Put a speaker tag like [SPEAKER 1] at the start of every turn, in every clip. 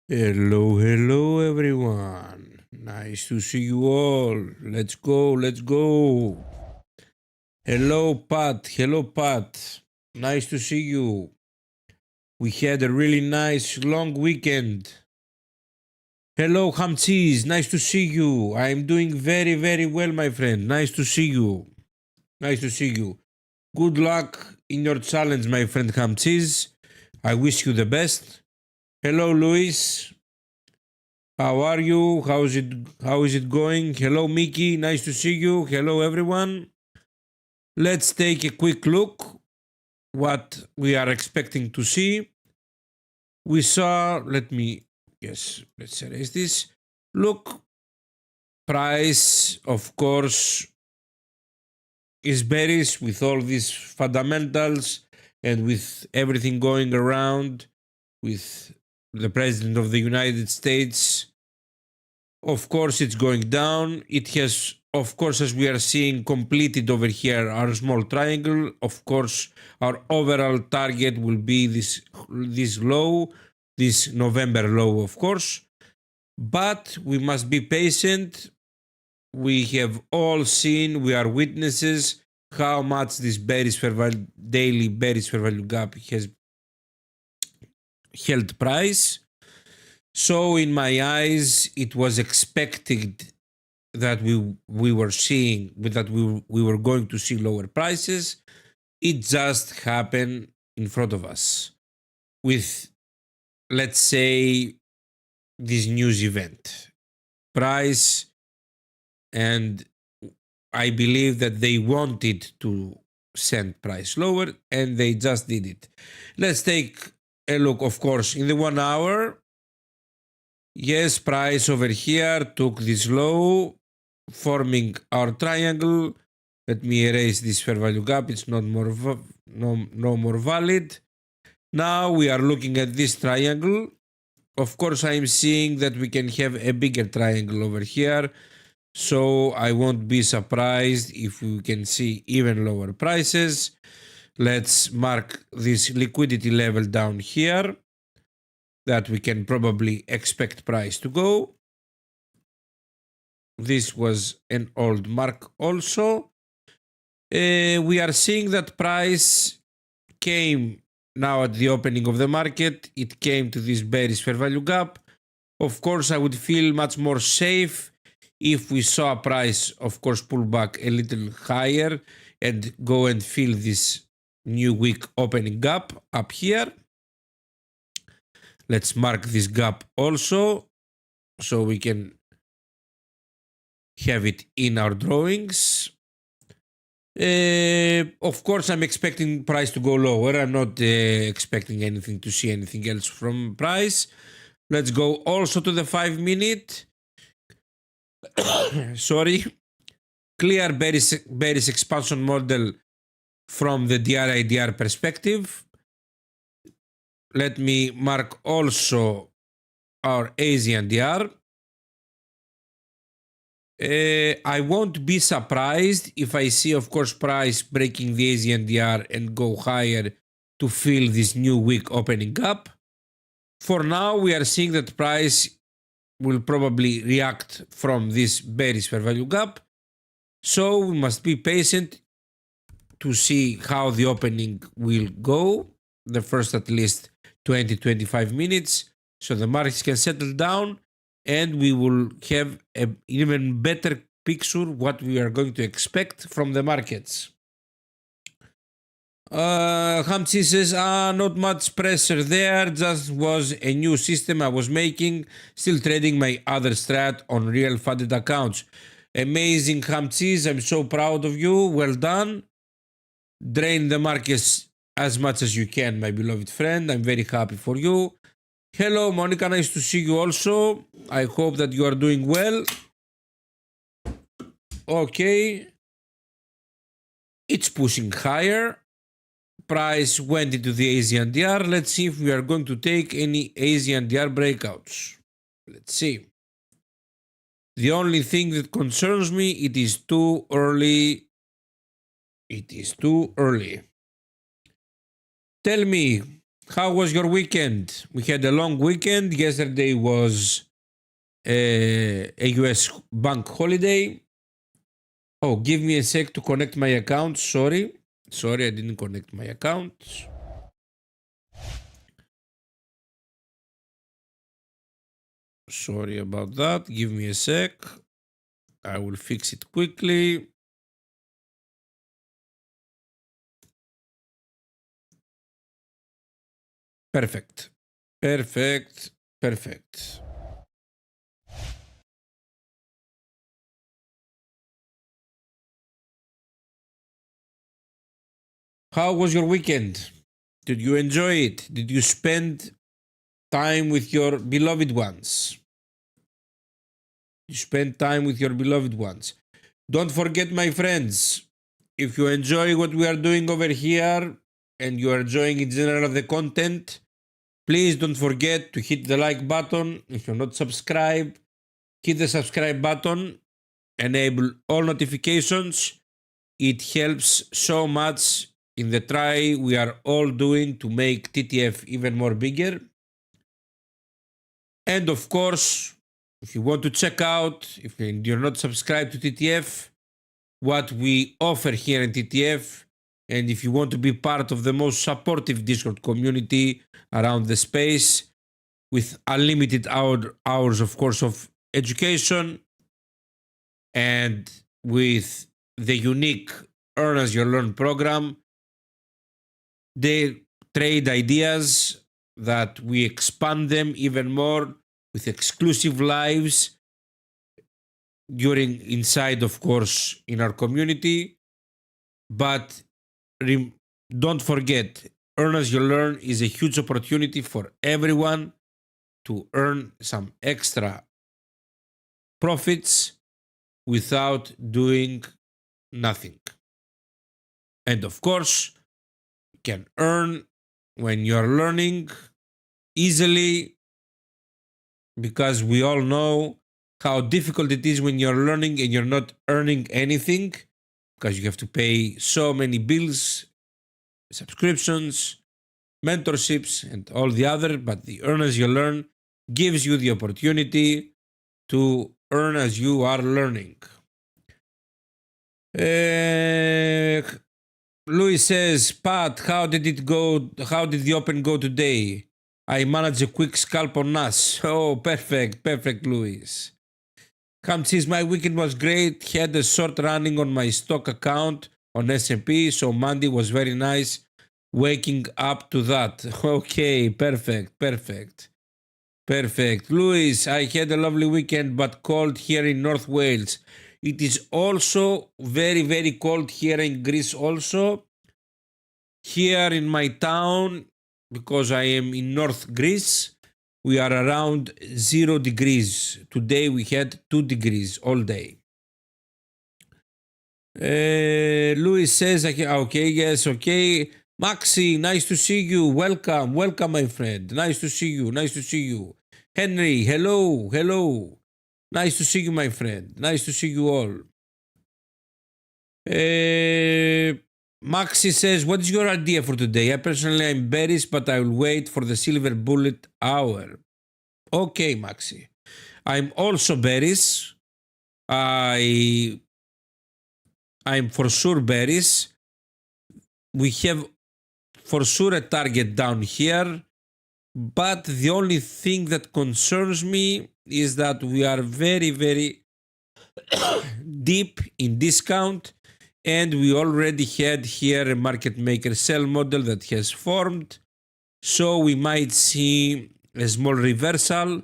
[SPEAKER 1] Hello, hello, everyone. Nice to see you all. Let's go, let's go. Hello, Pat. Hello, Pat. Nice to see you. We had a really nice long weekend. Hello, Hamziz. Nice to see you. I'm doing very, very well, my friend. Nice to see you. Nice to see you. Good luck in your challenge, my friend Hamziz. I wish you the best. Hello, Luis. How are you? How is it going? Hello Mickey, nice to see you. Hello everyone. Let's take a quick look what we are expecting to see. We saw, let's erase this. Look, price of course is bearish with all these fundamentals and with everything going around with the president of the United States. Of course, it's going down. It has, of course, as we are seeing, completed over here our small triangle. Of course, our overall target will be this low, this November low, of course. But we must be patient. We have all seen, we are witnesses how much this daily bearish fair value gap has held price. So in my eyes, it was expected that we were seeing that we were going to see lower prices. It just happened in front of us with, let's say, this news event price, and I believe that they wanted to send price lower and they just did it. Let's take a look, of course, in the 1 hour. Yes, price over here took this low, forming our triangle. Let me erase this fair value gap. It's not more no more valid. Now we are looking at this triangle. Of course, I am seeing that we can have a bigger triangle over here. So I won't be surprised if we can see even lower prices. Let's mark this liquidity level down here that we can probably expect price to go. This was an old mark also. We are seeing that price came now at the opening of the market. It came to this bearish fair value gap. Of course, I would feel much more safe if we saw a price, of course, pull back a little higher and go and fill this new week opening gap up here. Let's mark this gap also so we can have it in our drawings. Of course, I'm expecting price to go lower. I'm not expecting anything to see anything else from price. Let's go also to the 5-minute. Sorry. Clear bearish expansion model from the DRIDR perspective. Let me mark also our Asian DR. I won't be surprised if I see, of course, price breaking the Asian DR and go higher to fill this new week opening gap. For now, we are seeing that price will probably react from this bearish fair value gap. So we must be patient to see how the opening will go, the first at least 20-25 minutes, so the markets can settle down and we will have an even better picture what we are going to expect from the markets. Hamzi says, not much pressure there, just was a new system I was making, still trading my other strat on real funded accounts. Amazing, Hamzi, I'm so proud of you, well done. Drain the markets as much as you can, my beloved friend. I'm very happy for you. Hello, Monica, nice to see you also. I hope that you are doing well. Okay. It's pushing higher. Price went into the Asian DR. Let's see if we are going to take any Asian DR breakouts. Let's see. The only thing that concerns me, it is too early. It is too early. Tell me, How was your weekend? We had a long weekend. Yesterday was a US bank holiday. Oh, give me a sec to connect my account. Sorry, I didn't connect my account. Sorry about that. Give me a sec. I will fix it quickly. Perfect. How was your weekend? Did you enjoy it? Did you spend time with your beloved ones? You spend time with your beloved ones. Don't forget, my friends, if you enjoy what we are doing over here and you are enjoying in general the content, please don't forget to hit the like button. If you're not subscribed, hit the subscribe button, enable all notifications. It helps so much in the try we are all doing to make TTF even more bigger. And of course, if you want to check out, if you're not subscribed to TTF, what we offer here in TTF, and if you want to be part of the most supportive Discord community around the space with unlimited hours, of course, of education, and with the unique Earn As You Learn program, they trade ideas that we expand them even more with exclusive lives during inside, of course, in our community. But don't forget, Earn As You Learn is a huge opportunity for everyone to earn some extra profits without doing nothing. And of course, you can earn when you're learning easily, because we all know how difficult it is when you're learning and you're not earning anything, because you have to pay so many bills, subscriptions, mentorships, and all the other. But the Earn As You Learn gives you the opportunity to earn as you are learning. Louis says, Pat, how did it go? How did the open go today? I managed a quick scalp on us. Oh, perfect, Louis. Come sees my weekend was great. Had a short running on my stock account on S&P, so Monday was very nice. Waking up to that. Okay, perfect. Louis, I had a lovely weekend, but cold here in North Wales. It is also very cold here in Greece also. Here in my town, because I am in North Greece, we are around 0 degrees. Today we had 2 degrees all day. Louis says, okay, yes, okay. Maxi, nice to see you. Welcome, my friend. Nice to see you. Henry, hello. Nice to see you, my friend. Nice to see you all. Maxi says, what is your idea for today? I personally am bearish, but I will wait for the silver bullet hour. Okay, Maxi. I'm also bearish. I'm for sure bearish. We have for sure a target down here, but the only thing that concerns me is that we are very deep in discount, and we already had here a market maker sell model that has formed, so we might see a small reversal,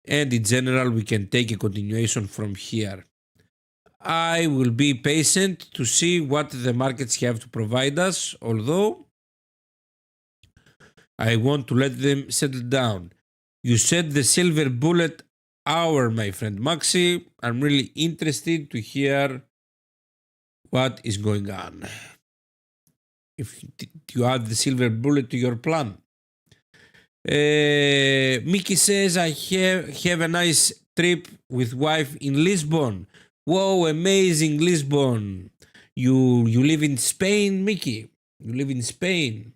[SPEAKER 1] and in general we can take a continuation from here. I will be patient to see what the markets have to provide us, although I want to let them settle down. You said the silver bullet hour, my friend Maxi. I'm really interested to hear what is going on. If you add the silver bullet to your plan. Mickey says, I have a nice trip with wife in Lisbon. Whoa, amazing, Lisbon. You live in Spain, Mickey? You live in Spain.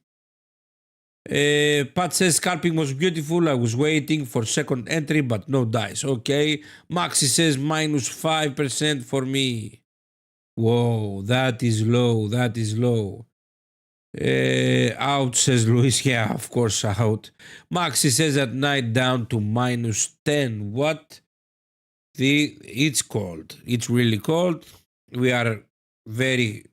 [SPEAKER 1] Pat says scalping was beautiful. I was waiting for second entry, but no dice. Okay. Maxi says minus 5% for me. Whoa, that is low. That is low. Out, says Luis. Yeah, of course, out. Maxi says at night down to minus 10. What? It's cold. It's really cold. We are very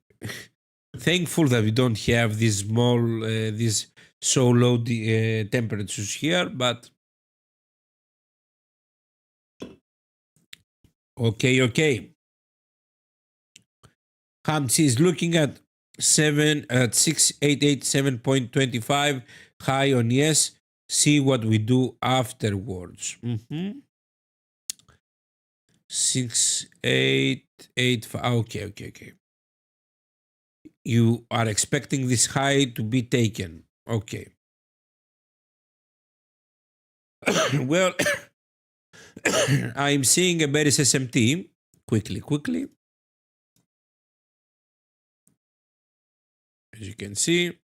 [SPEAKER 1] thankful that we don't have these small, these so low temperatures here, but okay. Hamsi is looking at 688 high on yes. See what we do afterwards. 6885. Okay. You are expecting this high to be taken. Okay. Well, I'm seeing a bearish SMT. Quickly. As you can see.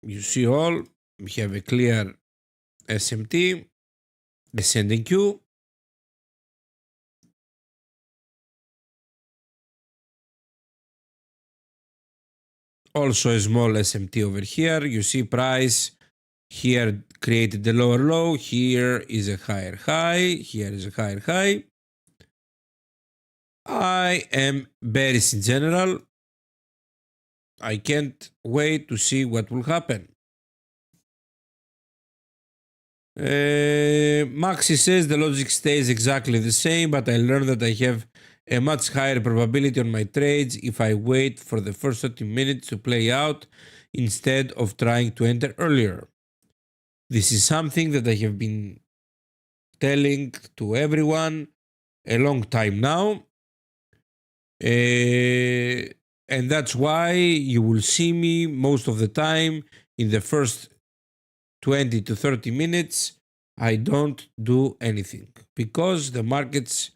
[SPEAKER 1] You see all. We have a clear SMT. Descending Q. Also a small SMT over here. You see price here created the lower low. Here is a higher high. Here is a higher high. I am bearish in general. I can't wait to see what will happen. Maxi says the logic stays exactly the same, but I learned that I have a much higher probability on my trades if I wait for the first 30 minutes to play out instead of trying to enter earlier. This is something that I have been telling to everyone a long time now. And that's why you will see me most of the time in the first 20 to 30 minutes. I don't do anything because the markets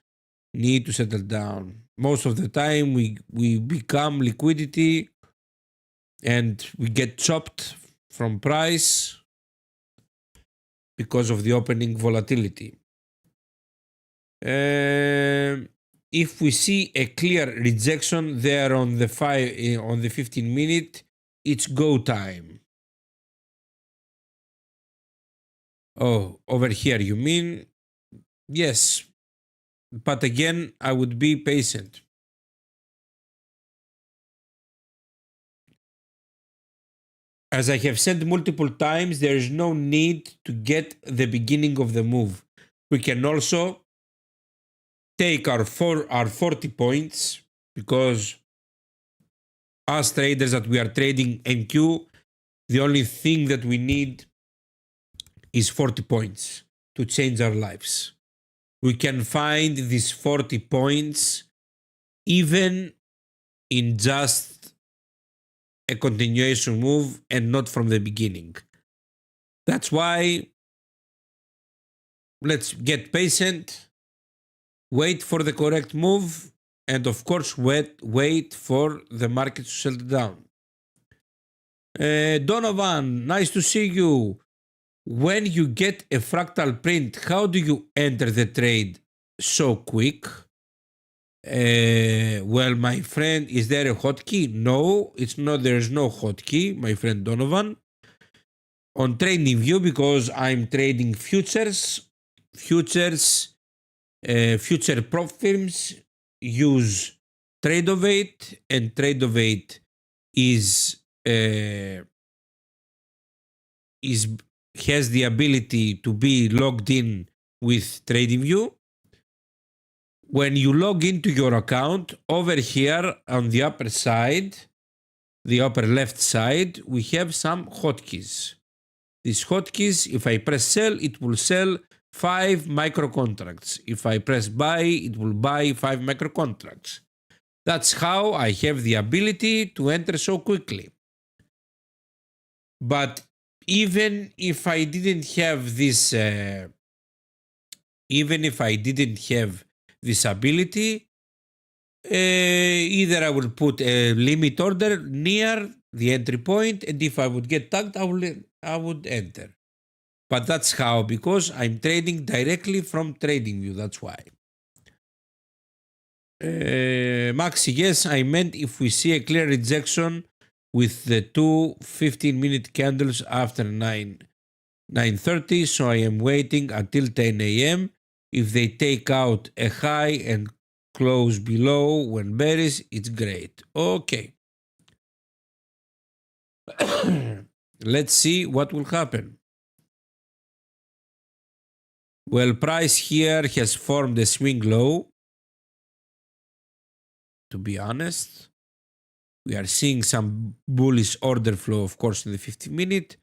[SPEAKER 1] need to settle down. Most of the time we become liquidity and we get chopped from price because of the opening volatility. If we see a clear rejection there on the 15 minute, it's go time. Oh, over here you mean? Yes. But again, I would be patient. As I have said multiple times, there is no need to get the beginning of the move. We can also take our 40 points because as traders that we are trading NQ, the only thing that we need is 40 points to change our lives. We can find these 40 points even in just a continuation move and not from the beginning. That's why let's get patient, wait for the correct move, and of course wait for the market to settle down. Donovan, nice to see you. When you get a fractal print, how do you enter the trade so quick? Well, my friend, is there a hotkey? No, it's not. There's no hotkey, my friend Donovan. On TradingView, because I'm trading futures, future prop firms use Trade-O-Wait, and Trade-O-Wait has the ability to be logged in with TradingView. When you log into your account, over here on the upper side, the upper left side, we have some hotkeys. These hotkeys, if I press sell, it will sell 5 micro contracts. If I press buy, it will buy 5 micro contracts. That's how I have the ability to enter so quickly. But even if I didn't have this, ability, Either I will put a limit order near the entry point, and if I would get tagged, I would enter. But that's how, because I'm trading directly from TradingView, that's why. Maxi, yes, I meant if we see a clear rejection with the two 15-minute candles after 9:30, so I am waiting until 10 a.m. If they take out a high and close below when bearish, it's great. Okay. Let's see what will happen. Well, price here has formed a swing low. To be honest, we are seeing some bullish order flow, of course, in the 50-minute,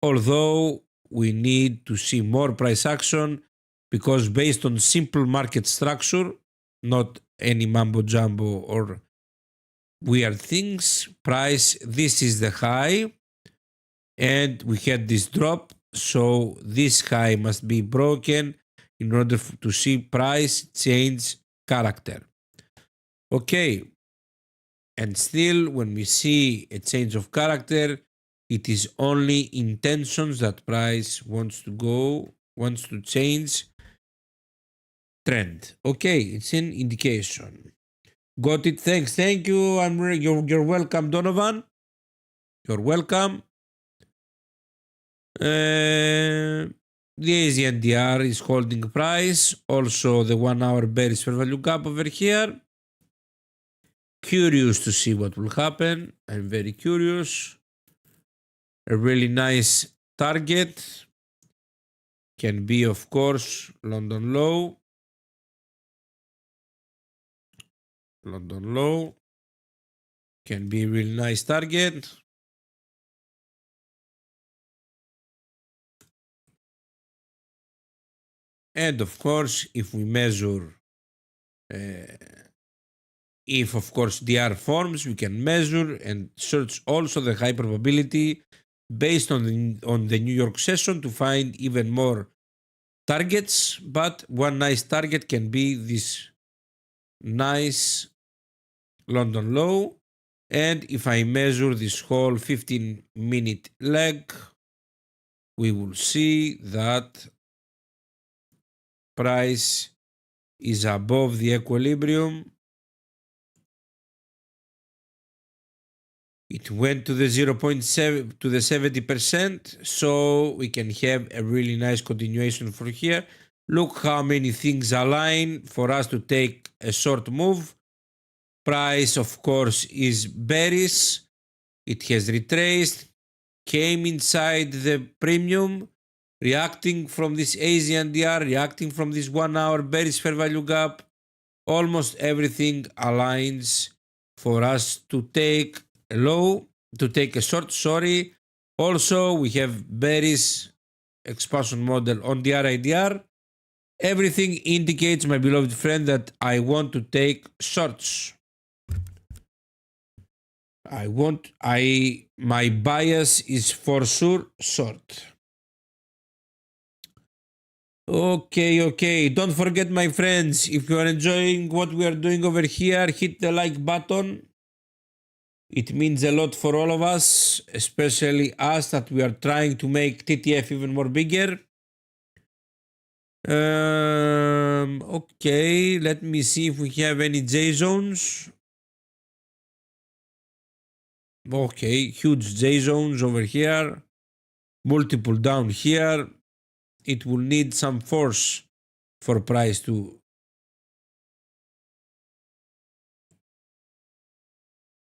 [SPEAKER 1] although we need to see more price action, because based on simple market structure, not any mambo jumbo or weird things, price, this is the high, and we had this drop, so this high must be broken in order to see price change character. Okay, and still when we see a change of character, it is only intentions that price wants to change trend. Okay, it's an indication. Got it. Thanks. Thank you. You're welcome, Donovan. You're welcome. The AZNDR is holding price. Also, the 1 hour bearish fair value gap over here. Curious to see what will happen. I'm very curious. A really nice target can be, of course, London low. London low can be a really nice target. And of course, if we measure, if of course DR forms, we can measure and search also the high probability based on the New York session to find even more targets. But one nice target can be this nice London low. And if I measure this whole 15-minute leg, we will see that price is above the equilibrium. It went to the 0.7 to the 70%, so we can have a really nice continuation for here. Look how many things align for us to take a short move. Price, of course, is bearish. It has retraced, came inside the premium, reacting from this AZNDR, reacting from this 1 hour bearish fair value gap. Almost everything aligns for us to take a low, to take a short, sorry. Also, we have bearish expansion model on the RIDR. Everything indicates, my beloved friend, that I want to take shorts. My bias is for sure short. Okay. Don't forget, my friends, if you are enjoying what we are doing over here, hit the like button. It means a lot for all of us, especially us that we are trying to make TTF even more bigger. Okay, let me see if we have any J zones. Okay, huge J zones over here. Multiple down here. It will need some force for price to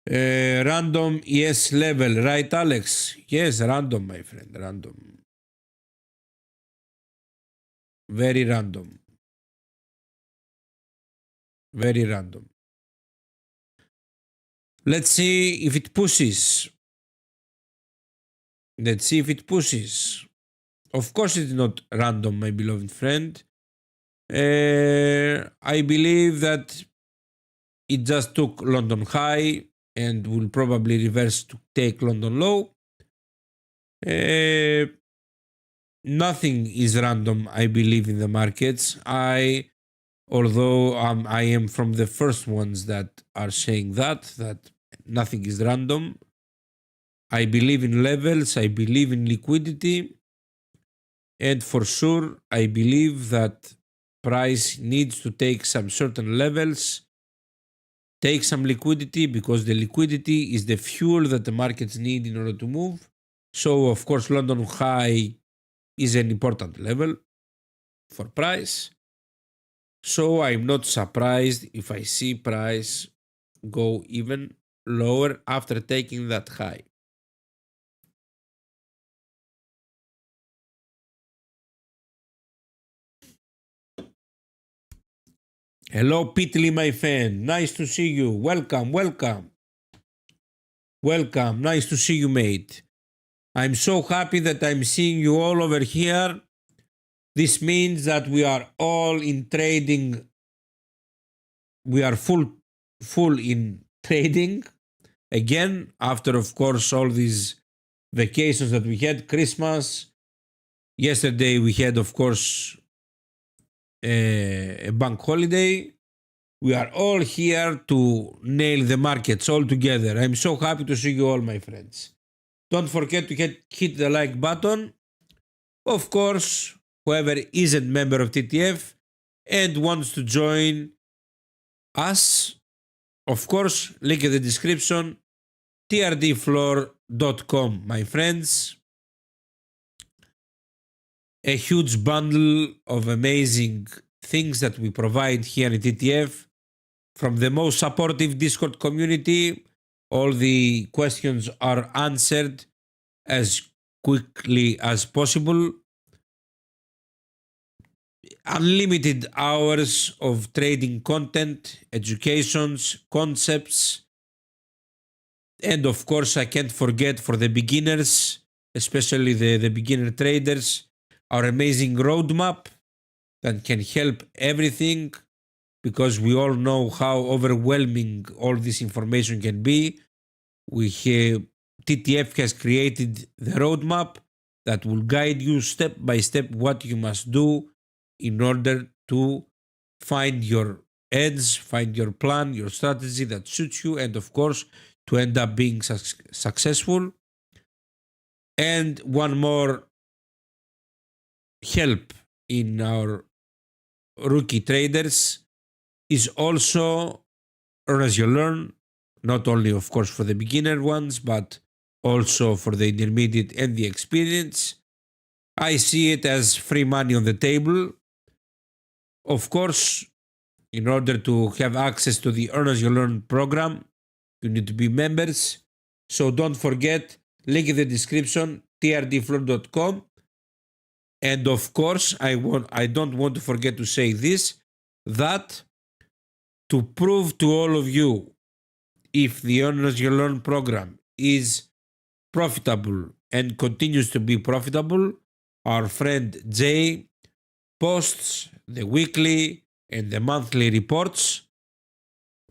[SPEAKER 1] random, yes, level, right, Alex? Yes, random, my friend, random. Very random. Very random. Let's see if it pushes. Let's see if it pushes. Of course, it's not random, my beloved friend. I believe that it just took London high and will probably reverse to take London low. Nothing is random, I believe, in the markets. Although I am from the first ones that are saying that nothing is random. I believe in levels, I believe in liquidity, and for sure I believe that price needs to take some certain levels, take some liquidity, because the liquidity is the fuel that the markets need in order to move. So of course London high is an important level for price. So I'm not surprised if I see price go even lower after taking that high. Hello, Pitly, my friend. Nice to see you. Welcome, welcome. Welcome. Nice to see you, mate. I'm so happy that I'm seeing you all over here. This means that we are all in trading. We are full in trading again after, of course, all these vacations that we had, Christmas. Yesterday we had, of course, a bank holiday. We are all here to nail the markets all together. I'm so happy to see you all, my friends. Don't forget to hit the like button. Of course, whoever isn't member of TTF and wants to join us, of course, link in the description, trdfloor.com, my friends. A huge bundle of amazing things that we provide here in TTF. From the most supportive Discord community, all the questions are answered as quickly as possible. Unlimited hours of trading content, educations, concepts, and of course, I can't forget for the beginners, especially the beginner traders, our amazing roadmap that can help everything, because we all know how overwhelming all this information can be. TTF has created the roadmap that will guide you step by step what you must do in order to find your edge, find your plan, your strategy that suits you, and of course, to end up being successful. And one more help in our rookie traders is also earn as you learn, not only, of course, for the beginner ones, but also for the intermediate and the experienced. I see it as free money on the table. Of course, in order to have access to the Earn as You Learn program, you need to be members. So don't forget, link in the description, trdfloor.com. And of course, I don't want to forget to say this, that to prove to all of you if the Earn as You Learn program is profitable and continues to be profitable, our friend Jay posts the weekly and the monthly reports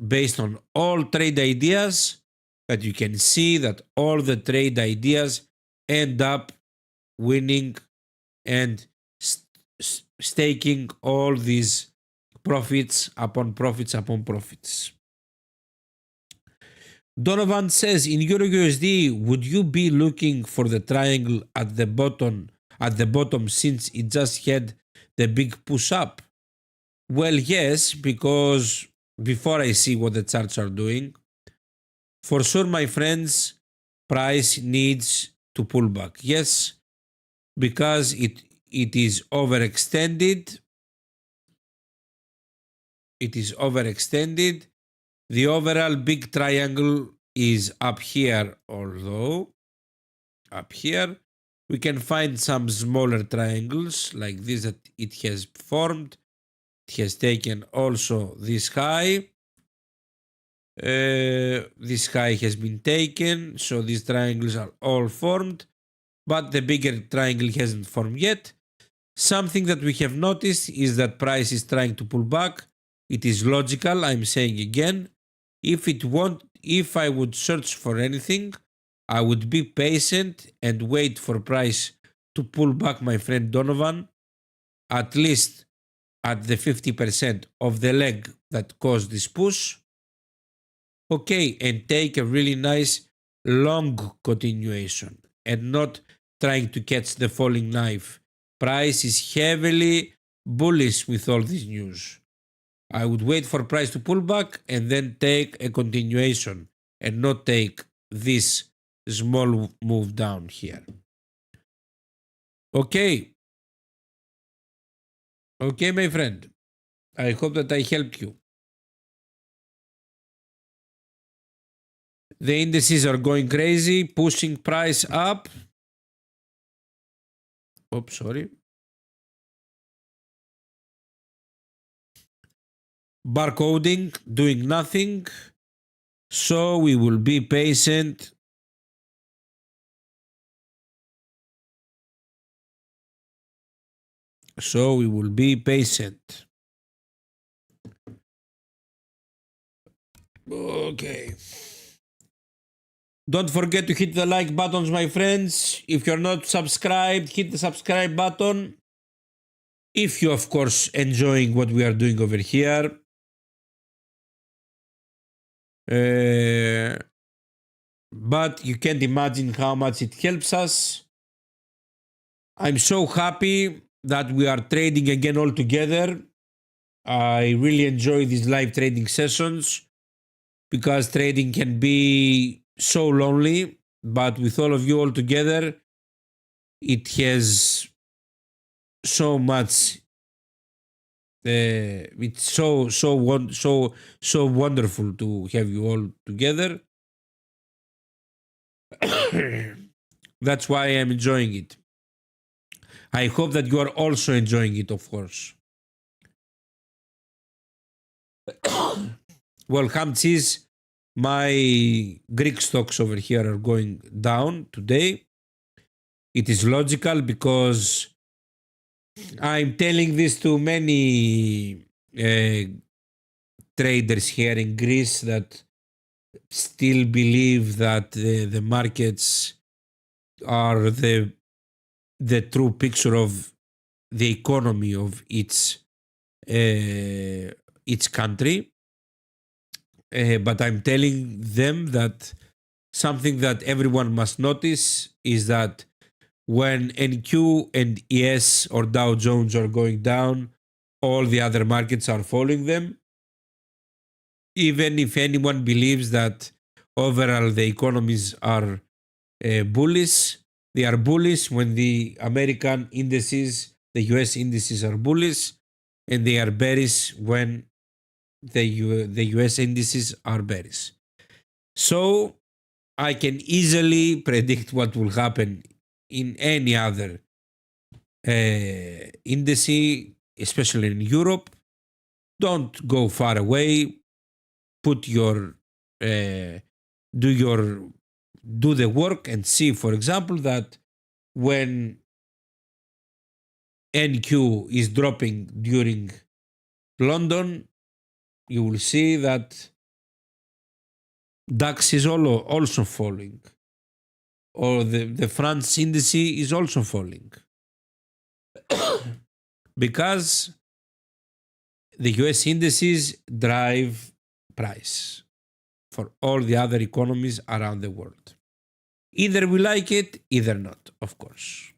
[SPEAKER 1] based on all trade ideas, that you can see that all the trade ideas end up winning and staking all these profits upon profits upon profits. Donovan says, in Euro USD, would you be looking for the triangle at the bottom since it just had the big push up? Well, yes, because before I see what the charts are doing, for sure, my friends, price needs to pull back. Yes, because it is overextended. It is overextended. The overall big triangle is up here, although up here we can find some smaller triangles like this that it has formed. It has taken also this high. This high has been taken, so these triangles are all formed, but the bigger triangle hasn't formed yet. Something that we have noticed is that price is trying to pull back. It is logical, I'm saying again. If I would search for anything, I would be patient and wait for price to pull back, my friend Donovan, at least at the 50% of the leg that caused this push, okay, and take a really nice long continuation and not trying to catch the falling knife. Price is heavily bullish with all this news. I would wait for price to pull back and then take a continuation and not take this small move down here. Okay. Okay, my friend. I hope that I helped you. The indices are going crazy, pushing price up. Oops, sorry. Barcoding, doing nothing. So we will be patient. So we will be patient. Okay. Don't forget to hit the like buttons, my friends. If you're not subscribed, hit the subscribe button. If you, of course, enjoying what we are doing over here. But you can't imagine how much it helps us. I'm so happy that we are trading again all together. I really enjoy these live trading sessions because trading can be so lonely, but with all of you all together, it has so much. It's so wonderful to have you all together. That's why I'm enjoying it. I hope that you are also enjoying it, of course. Well, Hamtis, my Greek stocks over here are going down today. It is logical because I'm telling this to many traders here in Greece that still believe that the markets are the true picture of the economy of each country. But I'm telling them that something that everyone must notice is that when NQ and ES or Dow Jones are going down, all the other markets are following them. Even if anyone believes that overall the economies are bullish, they are bullish when the American indices, the US indices are bullish, and they are bearish when the US indices are bearish. So I can easily predict what will happen in any other index, especially in Europe. Don't go far away. Put your do the work and see, for example, that when NQ is dropping during London, you will see that DAX is also falling, or the France index is also falling because the US indices drive price for all the other economies around the world. Either we like it, either not, of course.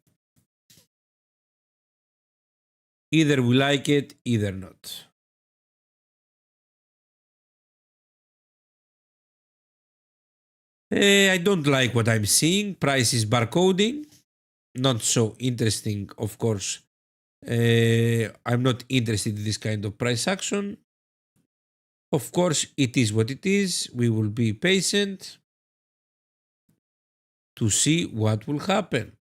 [SPEAKER 1] Either we like it, either not. I don't like what I'm seeing. Price is barcoding. Not so interesting, of course. I'm not interested in this kind of price action. Of course, it is what it is. We will be patient to see what will happen.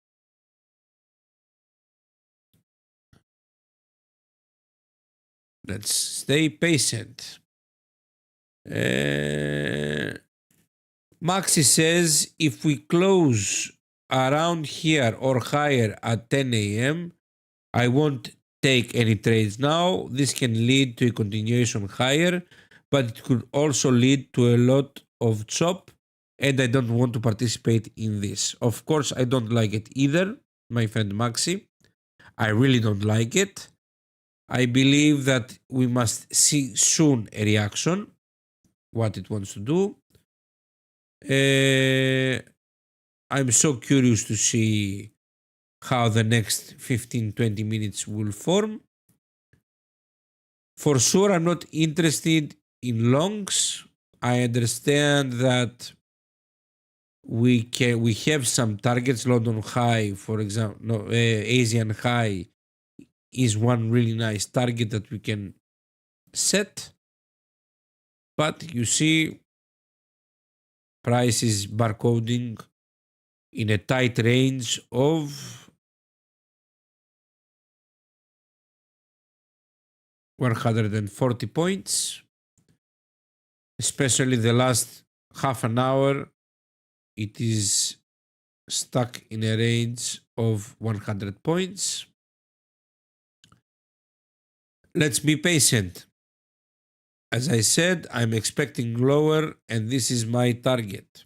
[SPEAKER 1] Let's stay patient. Maxi says if we close around here or higher at 10 a.m., I won't take any trades now. This can lead to a continuation higher, but it could also lead to a lot of chop, and I don't want to participate in this. Of course, I don't like it either, my friend Maxi. I really don't like it. I believe that we must see soon a reaction, what it wants to do. I'm so curious to see how the next 15-20 minutes will form. For sure, I'm not interested in longs. I understand that we have some targets. London High, for example, no, Asian High is one really nice target that we can set. But you see, price is barcoding in a tight range of 140 points, especially the last half an hour. It is stuck in a range of 100 points. Let's be patient. As I said, I'm expecting lower, and this is my target.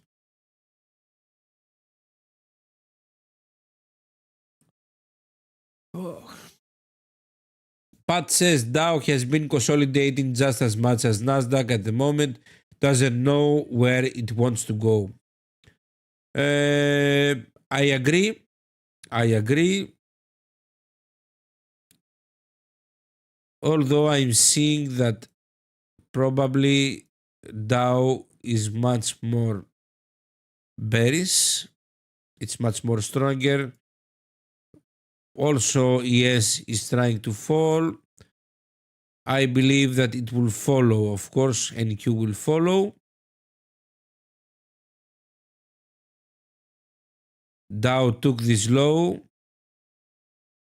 [SPEAKER 1] Oh. Pat says Dow has been consolidating just as much as Nasdaq at the moment, doesn't know where it wants to go. I agree. I agree. Although I'm seeing that probably Dow is much more bearish, it's much more stronger. Also, ES is trying to fall. I believe that it will follow, of course, NQ will follow. Dow took this low.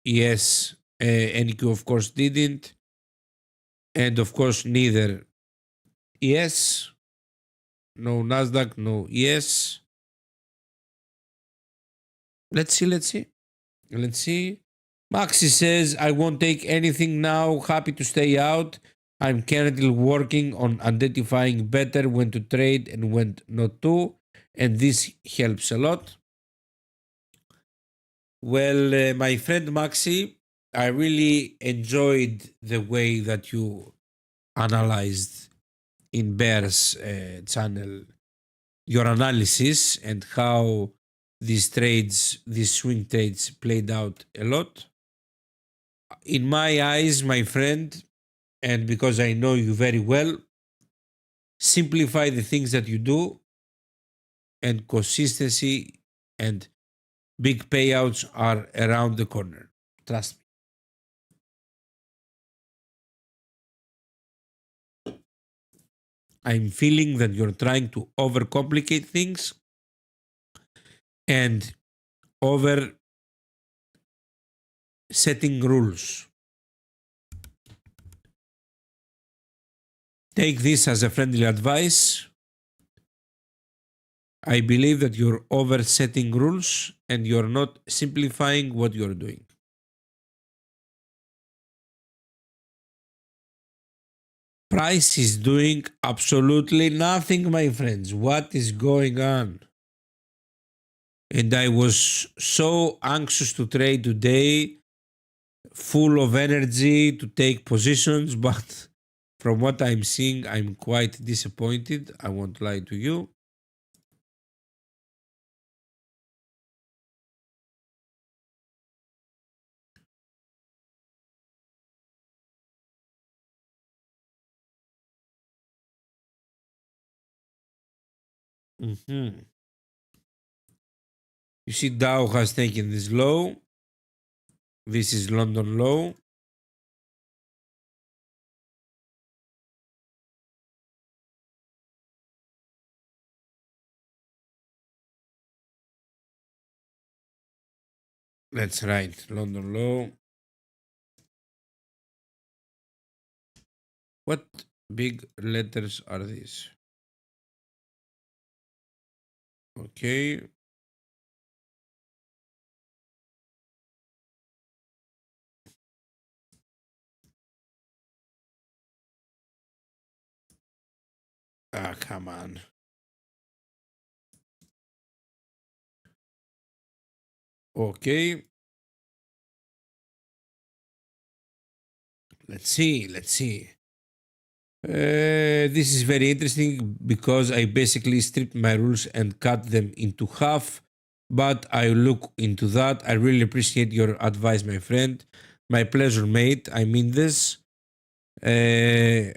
[SPEAKER 1] Yes, NQ of course didn't. And of course, neither ES, no Nasdaq, no ES. Let's see. Maxi says, I won't take anything now. Happy to stay out. I'm currently working on identifying better when to trade and when not to. And this helps a lot. Well, my friend Maxi, I really enjoyed the way that you analyzed in Bear's channel your analysis and how these trades, these swing trades played out a lot. In my eyes, my friend, and because I know you very well, simplify the things that you do, and consistency and big payouts are around the corner. Trust me. I'm feeling that you're trying to overcomplicate things and over setting rules. Take this as a friendly advice. I believe that you're oversetting rules and you're not simplifying what you're doing. Price is doing absolutely nothing, my friends. What is going on? And I was so anxious to trade today, full of energy to take positions, but from what I'm seeing, I'm quite disappointed. I won't lie to you. Mm-hmm. You see, Dow has taken this low. This is London low. Let's write London low. What big letters are these? Okay. Ah, come on. Okay. Let's see. Let's see. This is very interesting because I basically stripped my rules and cut them into half. But I look into that. I really appreciate your advice, my friend. My pleasure, mate. I mean this. Uh,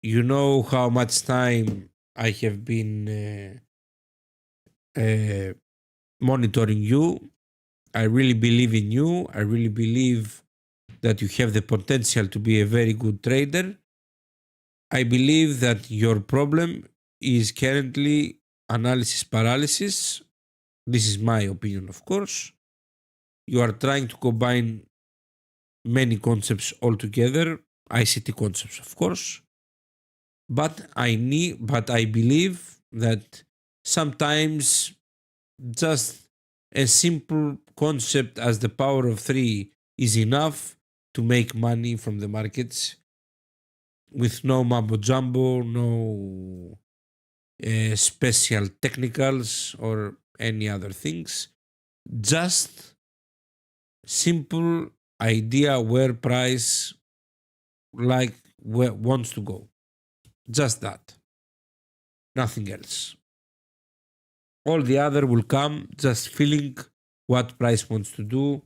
[SPEAKER 1] you know how much time I have been monitoring you. I really believe in you. I really believe that you have the potential to be a very good trader. I believe that your problem is currently analysis paralysis. This is my opinion, of course. You are trying to combine many concepts all together, ICT concepts, of course. But I believe that sometimes just a simple concept as the power of three is enough to make money from the markets with no mambo jumbo, no special technicals or any other things. Just simple idea where price like where wants to go. Just that. Nothing else. All the other will come just feeling what price wants to do.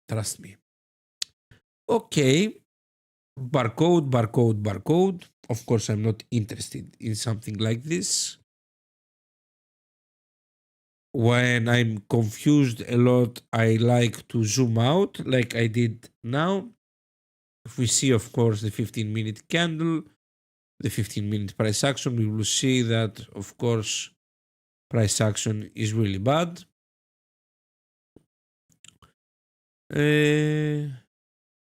[SPEAKER 1] Trust me. Okay. Barcode, barcode, barcode. Of course, I'm not interested in something like this. When I'm confused a lot, I like to zoom out like I did now. If we see, of course, the 15-minute candle, the 15-minute price action, we will see that, of course, price action is really bad.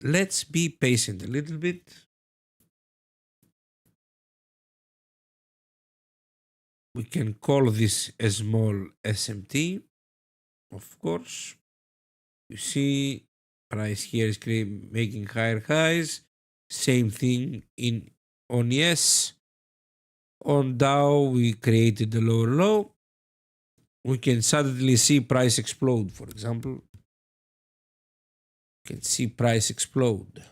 [SPEAKER 1] Let's be patient a little bit. We can call this a small SMT, of course. You see, price here is making higher highs. Same thing on yes. On Dow, we created a lower low. We can suddenly see price explode, for example. You can see price explode.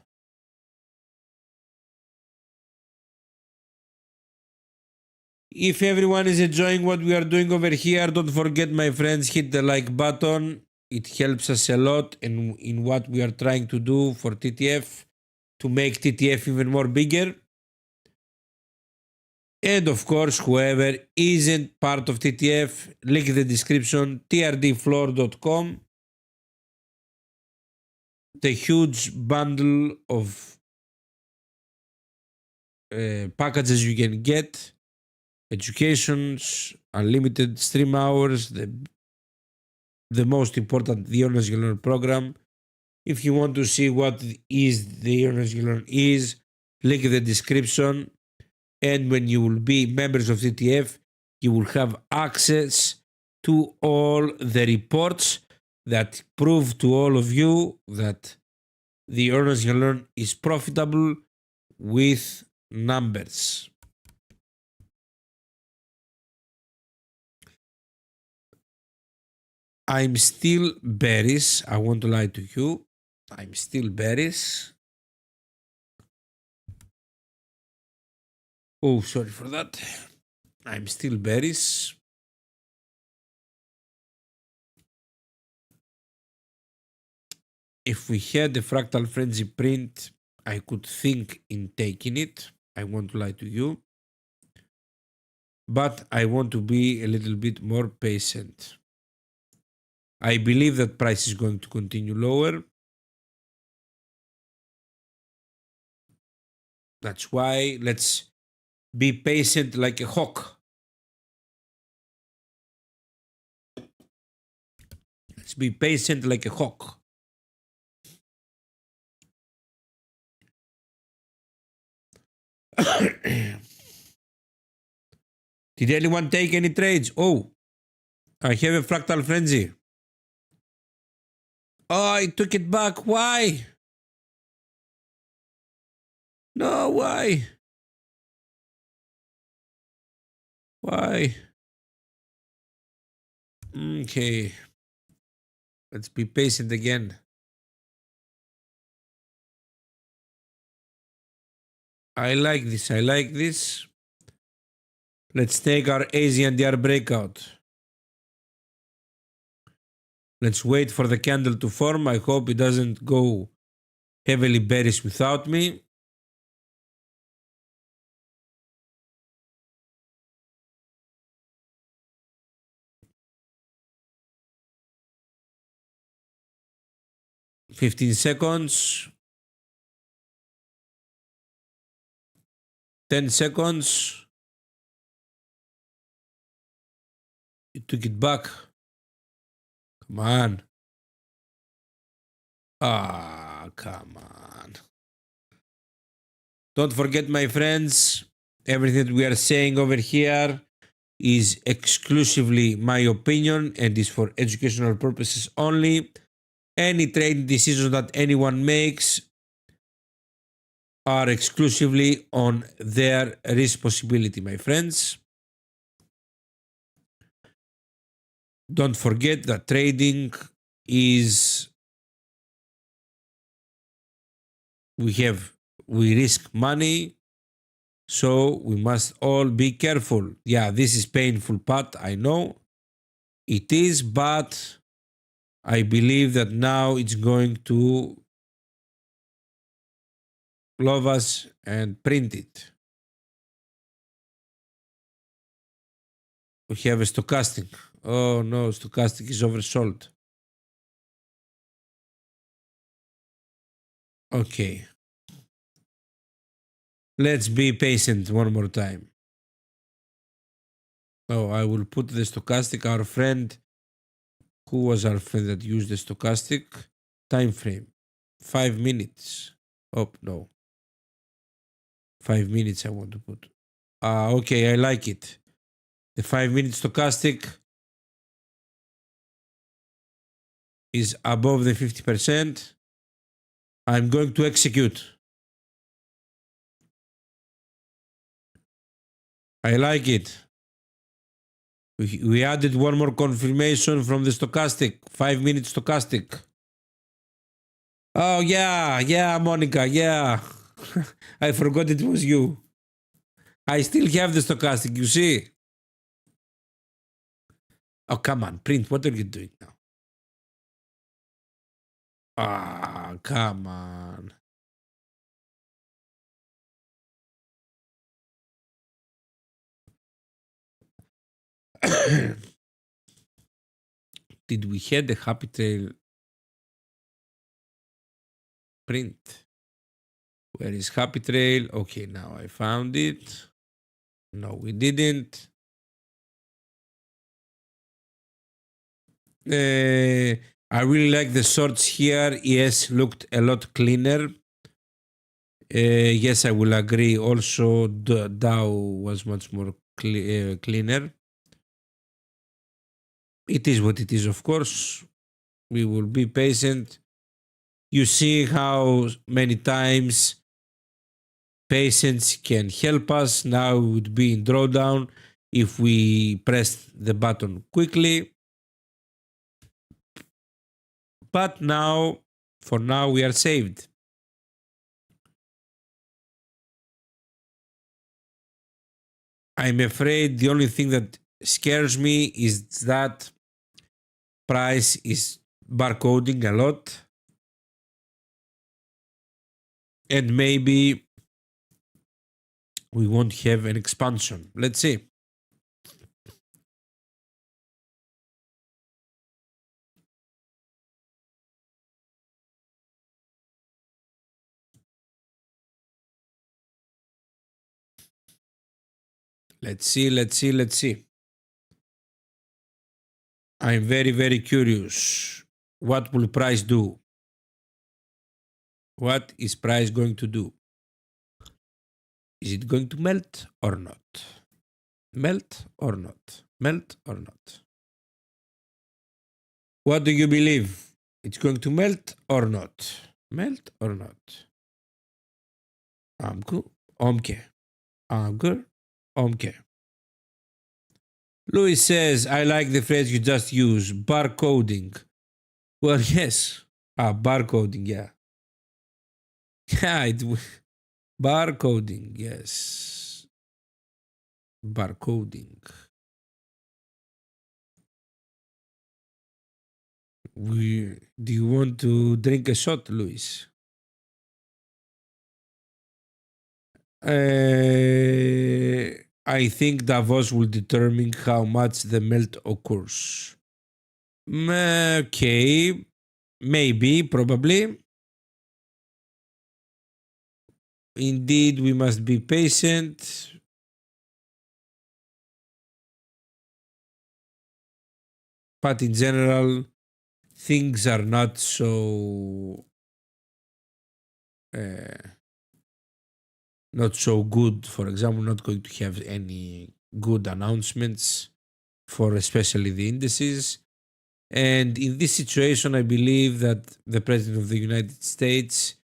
[SPEAKER 1] If everyone is enjoying what we are doing over here, don't forget, my friends, hit the like button. It helps us a lot in what we are trying to do for TTF to make TTF even more bigger. And of course, whoever isn't part of TTF, link in the description, trdfloor.com. The huge bundle of packages you can get, educations, unlimited stream hours, the most important, the Honors You Learn program. If you want to see what is the Honors You Learn is, link in the description. And when you will be members of TTF, you will have access to all the reports that prove to all of you that the Honors You Learn is profitable with numbers. I'm still bearish. I won't lie to you. I'm still bearish. Oh, sorry for that. I'm still bearish. If we had the fractal frenzy print, I could think in taking it. I won't lie to you. But I want to be a little bit more patient. I believe that price is going to continue lower. That's why let's be patient like a hawk. Let's be patient like a hawk. Did anyone take any trades? Oh, I have a fractal frenzy. Oh, I took it back. Why? No, why? Why? Okay. Let's be patient again. I like this. I like this. Let's take our Asian DR breakout. Let's wait for the candle to form. I hope it doesn't go heavily bearish without me. $15 seconds. 10 seconds. You took it back. Come on. Ah, come on. Don't forget, my friends, everything that we are saying over here is exclusively my opinion and is for educational purposes only. Any trading decisions that anyone makes are exclusively on their responsibility, my friends. Don't forget that trading is, we risk money, so we must all be careful. Yeah, this is painful, Pat, I know. It is, but I believe that now it's going to love us and print it. We have a stochastic. Oh no, stochastic is oversold. Okay. Let's be patient one more time. Oh, I will put the stochastic, our friend. Who was our friend that used the stochastic? Time frame. 5 minutes. Oh, no. 5 minutes I want to put. Okay, I like it. The 5-minute stochastic is above the 50%. I'm going to execute. I like it. We added one more confirmation from the stochastic. 5-minute stochastic. Oh, yeah, Monica, yeah. I forgot it was you. I still have the stochastic, you see? Oh, come on, print. What are you doing now? Ah, come on. Did we have the happy trail print? Where is happy trail? Okay, now I found it. No, we didn't. I really like the shorts here. Yes, looked a lot cleaner. Yes, I will agree. Also, the Dow was much more cleaner. It is what it is, of course. We will be patient. You see how many times patience can help us. Now it would be in drawdown if we press the button quickly. But now, for now, we are saved. I'm afraid the only thing that scares me is that price is barcoding a lot. And maybe we won't have an expansion. Let's see. Let's see. I'm very, very curious. What will price do? What is price going to do? Is it going to melt or not? Melt or not? Melt or not? What do you believe? It's going to melt or not? Melt or not? Amku, omke. Amgur, omke. Louis says, I like the phrase you just used, barcoding. Well, yes. Barcoding, yeah. Yeah, Barcoding, yes. Barcoding. Do you want to drink a shot, Luis? I think Davos will determine how much the melt occurs. Okay, maybe, probably. Indeed, we must be patient. But in general, things are not so not so good. For example, not going to have any good announcements for especially the indices. And in this situation, I believe that the President of the United States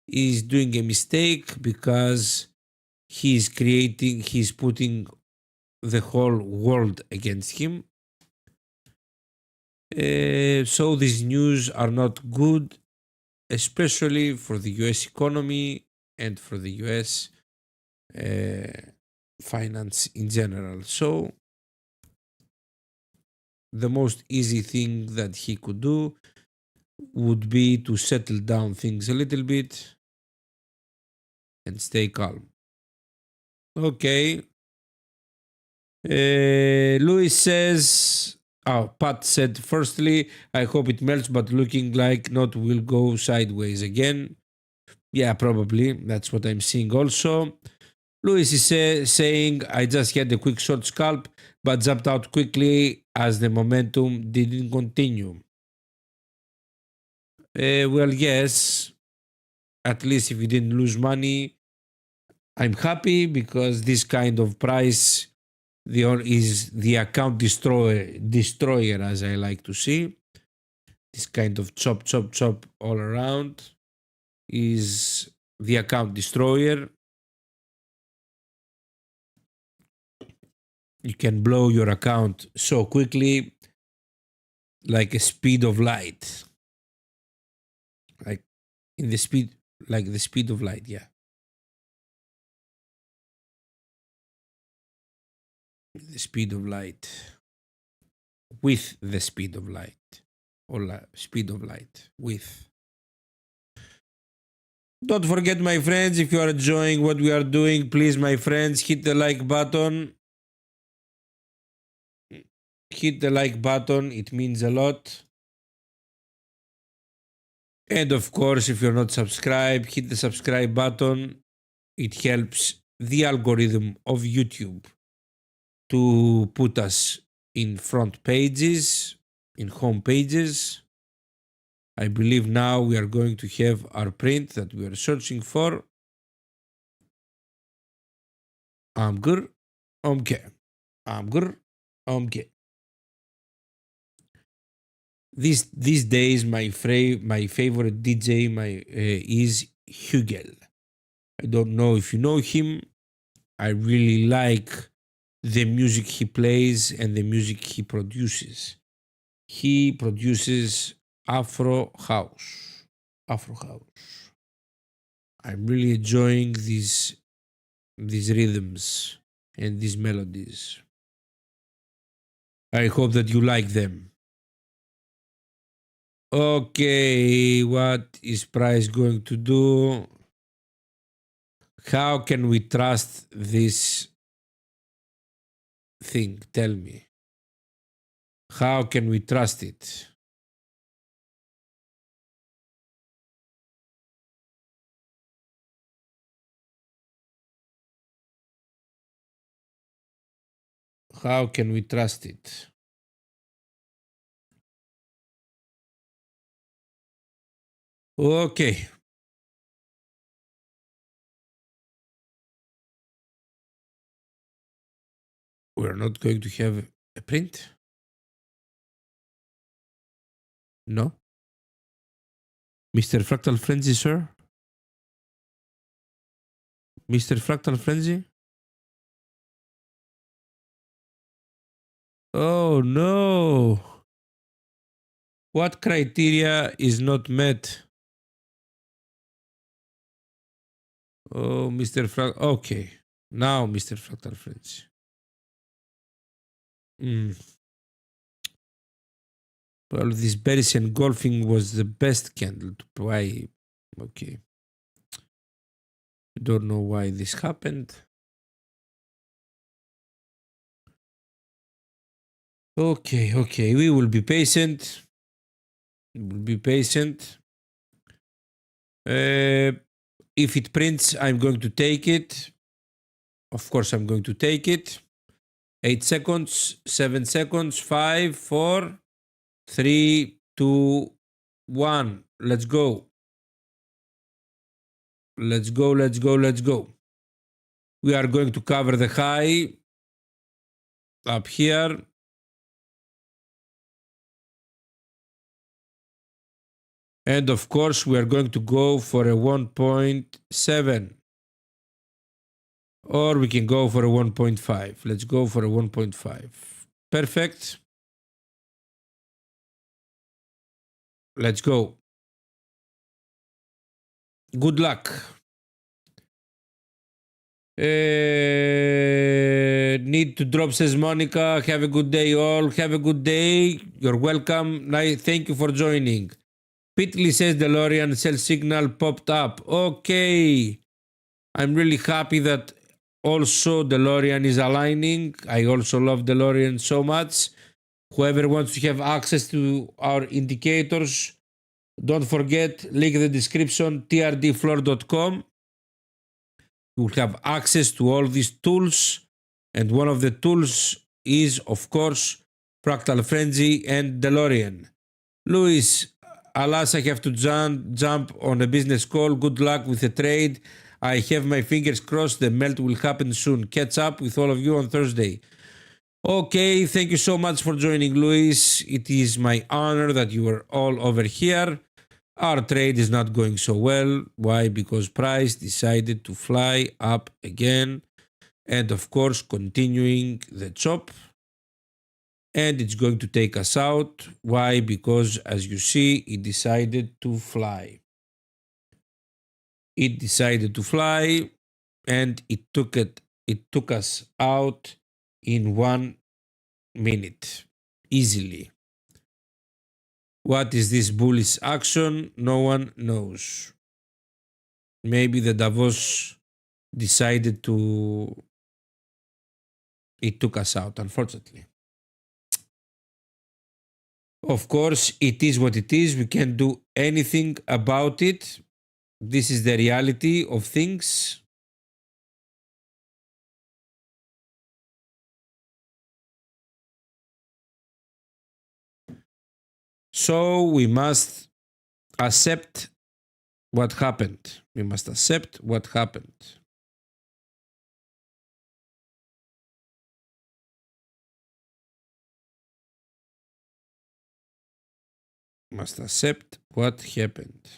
[SPEAKER 1] is doing a mistake because he's putting the whole world against him. So these news are not good, especially for the US economy and for the US finance in general. So the most easy thing that he could do would be to settle down things a little bit and stay calm. Okay. Louis says, Pat said, firstly, I hope it melts, but looking like not will go sideways again. Yeah, probably. That's what I'm seeing also. Louis is saying, I just had a quick short scalp, but jumped out quickly as the momentum didn't continue. Well, yes, at least if you didn't lose money, I'm happy because this kind of price is the account destroyer, as I like to see. This kind of chop, chop, chop all around is the account destroyer. You can blow your account so quickly, like a speed of light. Like the speed of light, yeah. The speed of light. With the speed of light. Or speed of light. With. Don't forget, my friends, if you are enjoying what we are doing, please, my friends, hit the like button. Hit the like button, it means a lot. And of course, if you're not subscribed, hit the subscribe button. It helps the algorithm of YouTube to put us in front pages, in home pages. I believe now we are going to have our print that we are searching for. I'm good. Okay. I'm good. Okay. These days, my favorite DJ is Hugel. I don't know if you know him. I really like the music he plays and the music he produces. He produces Afro house. Afro house. I'm really enjoying these rhythms and these melodies. I hope that you like them. Okay, what is Price going to do? How can we trust this thing? Tell me. How can we trust it? How can we trust it? Okay. We're not going to have a print? No? Mr. Fractal Frenzy, sir? Mr. Fractal Frenzy? Oh no! What criteria is not met? Oh, Mr. Fractal. Okay. Now, Mr. Fractal Frenzy. Well, this berries engulfing was the best candle to buy. Okay. Don't know why this happened. Okay. We will be patient. We will be patient. If it prints, I'm going to take it. Of course, I'm going to take it. 8 seconds, 7 seconds, 5, 4, 3, 2, 1. Let's go. Let's go. We are going to cover the high up here. And of course, we are going to go for a 1.7. Or we can go for a 1.5. Let's go for a 1.5. Perfect. Let's go. Good luck. Need to drop, says Monica. Have a good day, all. Have a good day. You're welcome. Thank you for joining. Pitley says DeLorean sell signal popped up. Okay. I'm really happy that also DeLorean is aligning. I also love DeLorean so much. Whoever wants to have access to our indicators, don't forget, link in the description, trdfloor.com. You will have access to all these tools. And one of the tools is, of course, Fractal Frenzy and DeLorean. Luis, alas, I have to jump on a business call. Good luck with the trade. I have my fingers crossed the melt will happen soon. Catch up with all of you on Thursday. Okay, thank you so much for joining, Luis. It is my honor that you are all over here. Our trade is not going so well. Why? Because price decided to fly up again. And of course, continuing the chop. And it's going to take us out. Why? Because as you see, it decided to fly. It decided to fly and it took us out in 1 minute easily. What is this bullish action? No one knows. Maybe the Davos decided to... It took us out, unfortunately. Of course, it is what it is. We can't do anything about it. This is the reality of things. So we must accept what happened. We must accept what happened. Must accept what happened.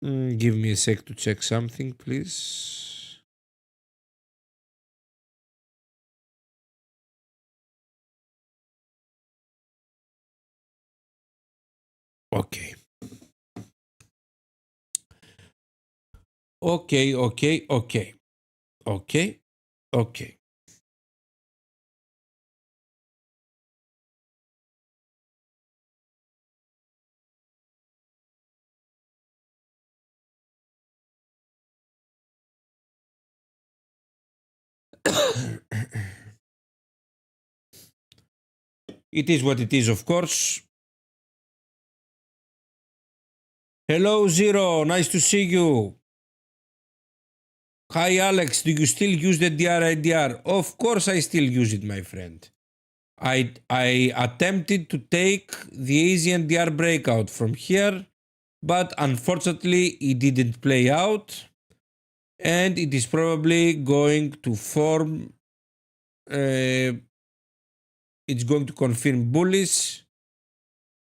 [SPEAKER 1] Give me a sec to check something, please. Okay. Okay. It is what it is, of course. Hello, Zero. Nice to see you. Hi, Alex. Do you still use the DRIDR? Of course, I still use it, my friend. I attempted to take the Asian DR breakout from here, but unfortunately, it didn't play out. And it is probably going to form... it's going to confirm bullish.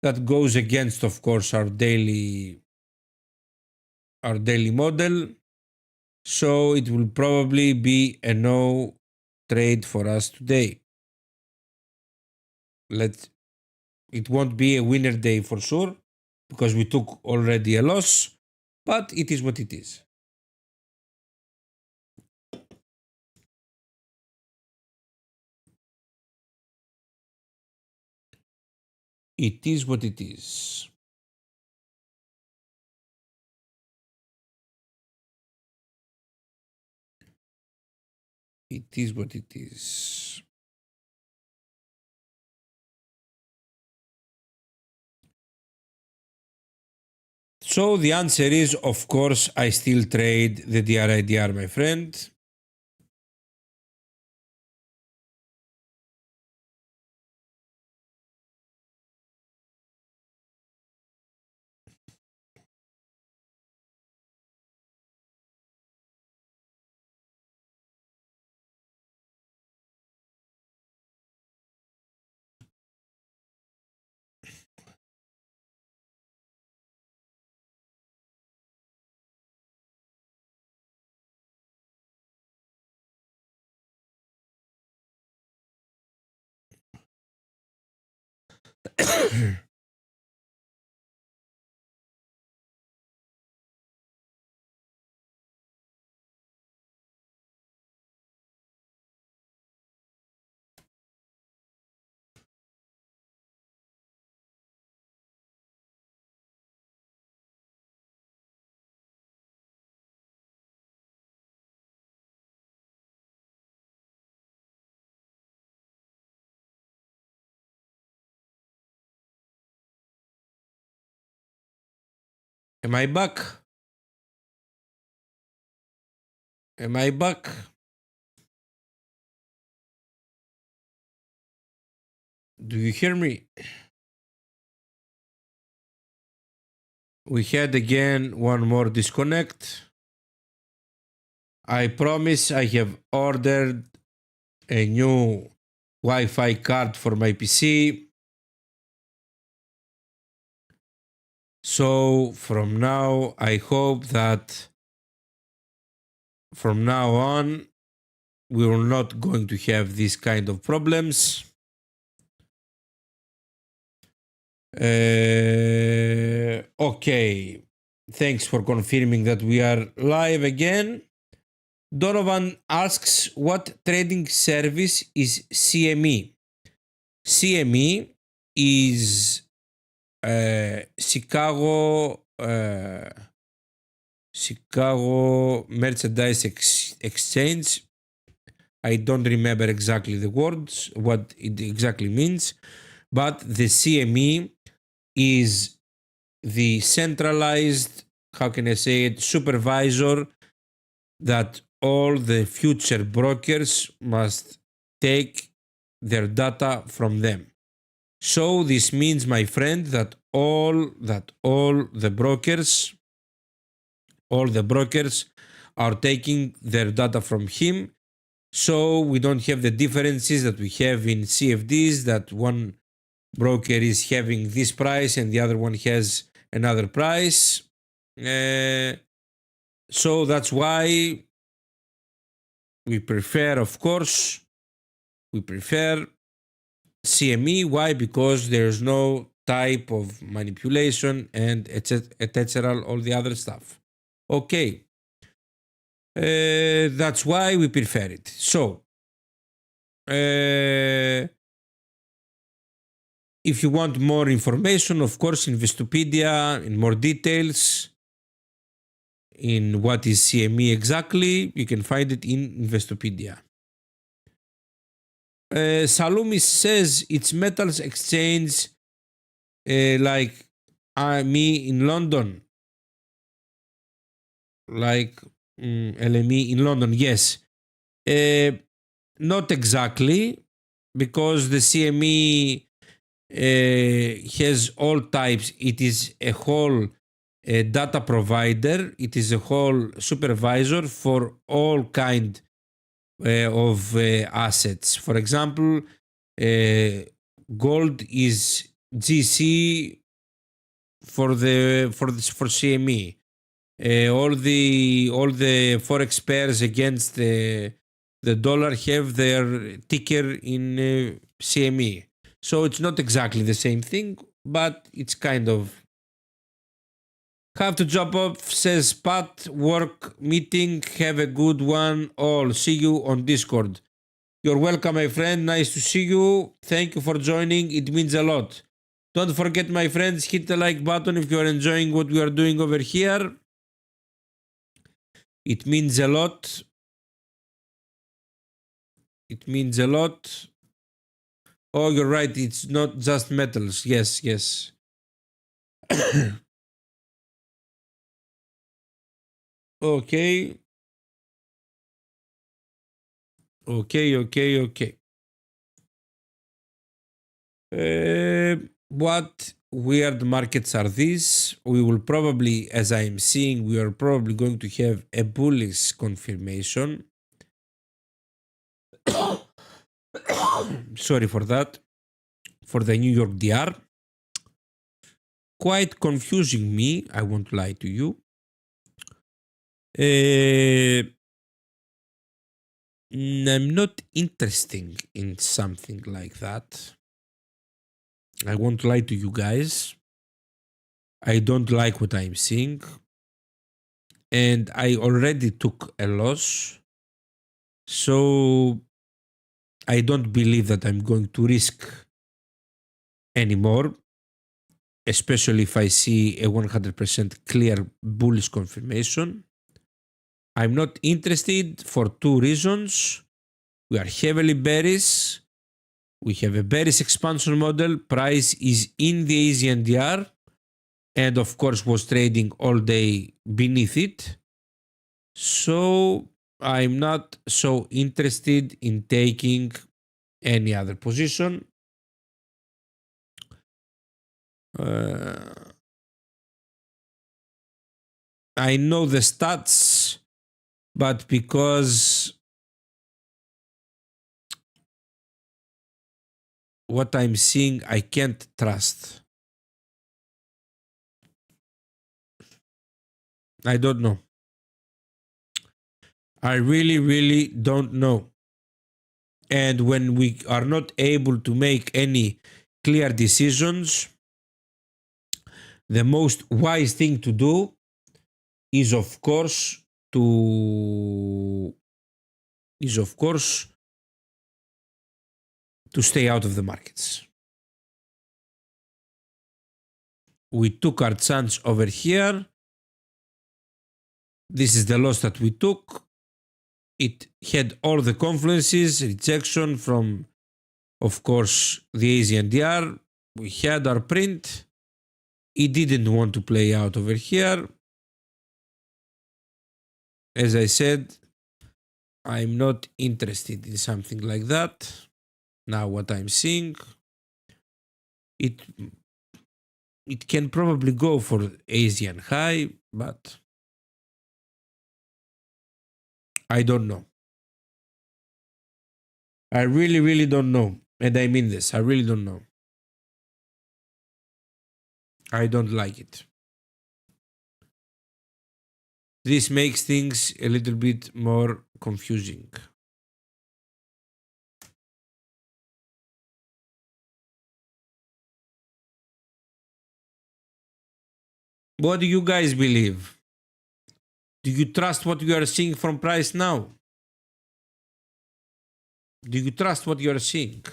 [SPEAKER 1] That goes against, of course, our daily model. So it will probably be a no trade for us today. It won't be a winner day for sure because we took already a loss, but it is what it is. It is what it is. It is what it is. So the answer is, of course, I still trade the DRIDR, my friend. Am I back? Am I back? Do you hear me? We had again one more disconnect. I promise I have ordered a new Wi-Fi card for my PC. So from now, I hope that from now on, we are not going to have these kind of problems. Okay. Thanks for confirming that we are live again. Donovan asks, what trading service is CME? CME is Chicago Merchandise Exchange. I don't remember exactly the words, what it exactly means, but the CME is the centralized, how can I say it, supervisor that all the future brokers must take their data from them. So this means, my friend, that all the brokers are taking their data from him. So we don't have the differences that we have in CFDs, that one broker is having this price and the other one has another price. So that's why we prefer, of course, CME. Why? Because there's no type of manipulation and etc. All the other stuff. Okay. That's why we prefer it. So, if you want more information, of course, Investopedia, in more details, in what is CME exactly, you can find it in Investopedia. Salumi says it's metals exchange like me in London. Like LME in London, yes. Not exactly, because the CME has all types. It is a whole data provider. It is a whole supervisor for all kind of assets. For example, gold is GC for CME. All the forex pairs against the dollar have their ticker in CME. So it's not exactly the same thing, but it's kind of. Have to jump off, says Pat. Work meeting. Have a good one. All. See you on Discord. You're welcome, my friend. Nice to see you. Thank you for joining. It means a lot. Don't forget, my friends, hit the like button if you are enjoying what we are doing over here. It means a lot. It means a lot. Oh, you're right. It's not just metals. Yes, yes. Okay. Okay. What weird markets are these? We will probably, as I am seeing, we are probably going to have a bullish confirmation. Sorry for that. For the New York DR. Quite confusing me, I won't lie to you. I'm not interested in something like that. I won't lie to you guys. I don't like what I'm seeing. And I already took a loss. So I don't believe that I'm going to risk anymore, especially if I see a 100% clear bullish confirmation. I'm not interested for two reasons. We are heavily bearish. We have a bearish expansion model. Price is in the Asian DR and of course was trading all day beneath it. So I'm not so interested in taking any other position. I know the stats, but because what I'm seeing, I can't trust. I don't know. I really don't know. And when we are not able to make any clear decisions, the most wise thing to do is of course to stay out of the markets. We took our chance over here. This is the loss that we took. It had all the confluences, rejection from, of course, the Asian DR. We had our print. It didn't want to play out over here. As I said, I'm not interested in something like that. Now what I'm seeing, it can probably go for Asian high, but I don't know. I really don't know. And I mean this. I really don't know. I don't like it. This makes things a little bit more confusing. What do you guys believe? Do you trust what you are seeing from price now? Do you trust what you are seeing?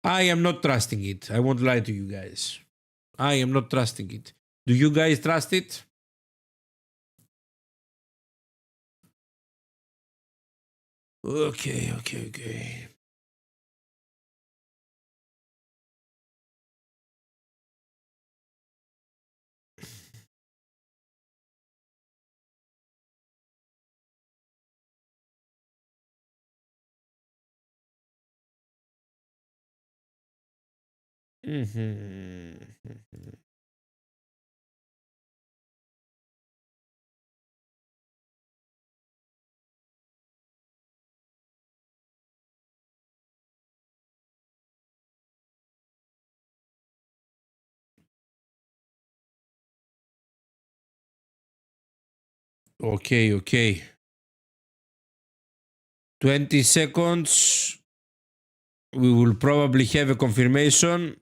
[SPEAKER 1] I am not trusting it. I won't lie to you guys. I am not trusting it. Do you guys trust it? Okay. Okay. 20 seconds. we will probably have a confirmation.